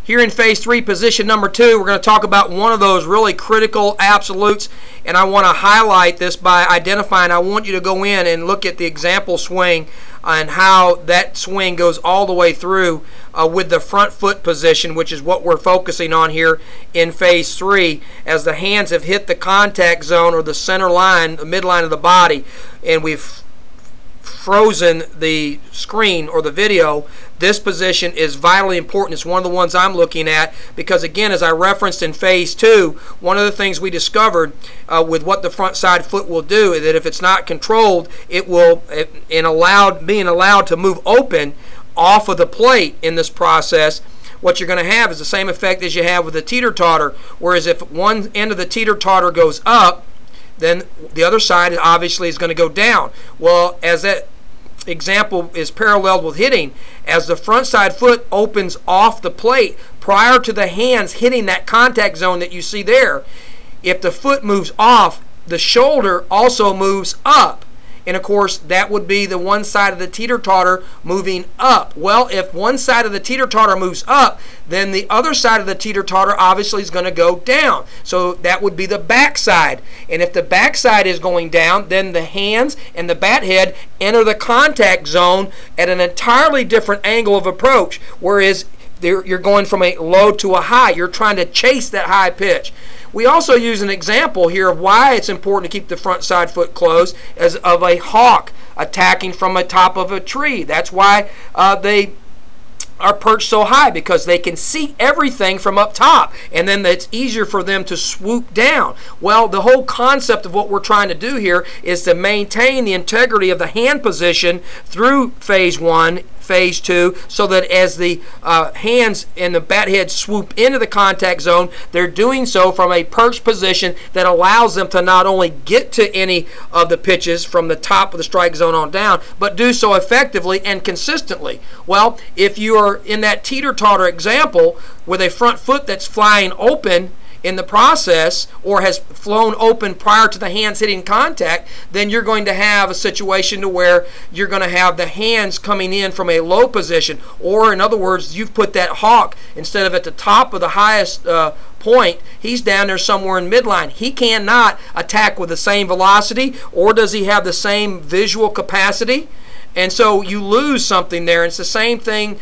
Here in phase 3, position number 2, we're going to talk about one of those really critical absolutes, and I want to highlight this by identifying. I want you to go in and look at the example swing and how that swing goes all the way through with the front foot position, which is what we're focusing on here in phase 3, as the hands have hit the contact zone or the center line, the midline of the body, and we've frozen the screen or the video. This position is vitally important. It's one of the ones I'm looking at because, again, as I referenced in phase 2, one of the things we discovered with what the front side foot will do is that if it's not controlled, it will, being allowed to move open off of the plate in this process, what you're going to have is the same effect as you have with the teeter-totter, whereas if one end of the teeter-totter goes up, then the other side obviously is going to go down. Well, as that example is paralleled with hitting, as the front side foot opens off the plate prior to the hands hitting that contact zone that you see there, if the foot moves off, the shoulder also moves up. And of course, that would be the one side of the teeter-totter moving up. Well, if one side of the teeter-totter moves up, then the other side of the teeter-totter obviously is going to go down. So that would be the back side. And if the back side is going down, then the hands and the bat head enter the contact zone at an entirely different angle of approach, whereas you're going from a low to a high. You're trying to chase that high pitch. We also use an example here of why it's important to keep the front side foot closed as of a hawk attacking from the top of a tree. That's why they are perched so high, because they can see everything from up top, and then it's easier for them to swoop down. Well, the whole concept of what we're trying to do here is to maintain the integrity of the hand position through phase 1, phase 2, so that as the hands and the bat head swoop into the contact zone, they're doing so from a perched position that allows them to not only get to any of the pitches from the top of the strike zone on down, but do so effectively and consistently. Well, if you are in that teeter-totter example with a front foot that's flying open in the process, or has flown open prior to the hands hitting contact, then you're going to have a situation to where you're going to have the hands coming in from a low position, or in other words, you've put that hawk, instead of at the top of the highest point, he's down there somewhere in midline. He cannot attack with the same velocity, or does he have the same visual capacity? And so you lose something there. It's the same thing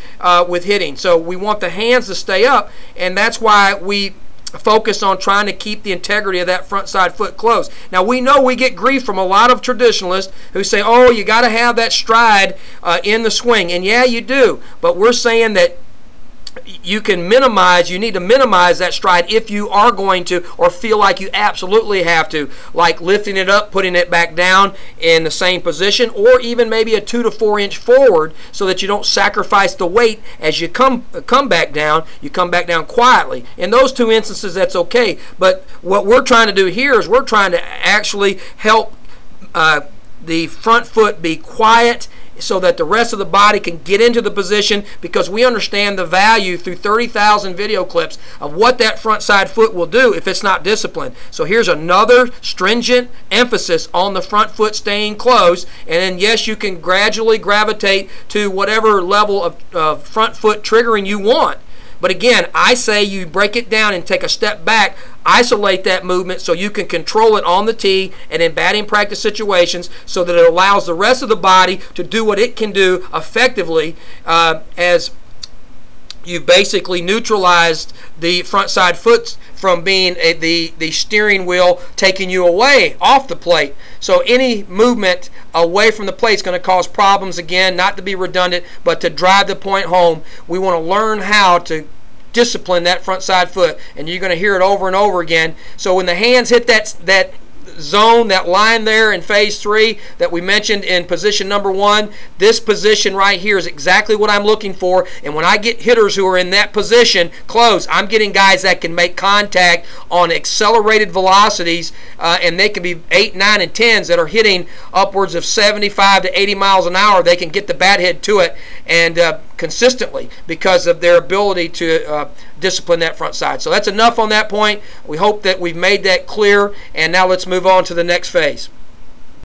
with hitting. So we want the hands to stay up, and that's why we focus on trying to keep the integrity of that front side foot closed. Now, we know we get grief from a lot of traditionalists who say, oh, you got to have that stride in the swing. And yeah, you do. But we're saying that you need to minimize that stride if you are going to, or feel like you absolutely have to, like lifting it up, putting it back down in the same position, or even maybe a 2 to 4 inch forward, so that you don't sacrifice the weight as you come back down. You come back down quietly. In those two instances, that's okay. But what we're trying to do here is we're trying to actually help the front foot be quiet, so that the rest of the body can get into the position, because we understand the value through 30,000 video clips of what that front side foot will do if it's not disciplined. So here's another stringent emphasis on the front foot staying closed, and then yes, you can gradually gravitate to whatever level of front foot triggering you want. But again, I say you break it down and take a step back, isolate that movement so you can control it on the tee and in batting practice situations, so that it allows the rest of the body to do what it can do effectively, as you've basically neutralized the front side foot from being the steering wheel taking you away off the plate. So any movement away from the plate is going to cause problems. Again, not to be redundant, but to drive the point home. We want to learn how to discipline that front side foot, and you're going to hear it over and over again. So when the hands hit that zone, that line there in phase 3 that we mentioned in position number 1, this position right here is exactly what I'm looking for. And when I get hitters who are in that position close, I'm getting guys that can make contact on accelerated velocities, and they can be 8, 9, and 10s that are hitting upwards of 75 to 80 miles an hour. They can get the bat head to it, and consistently, because of their ability to discipline that front side. So that's enough on that point. We hope that we've made that clear, and now let's move on to the next phase.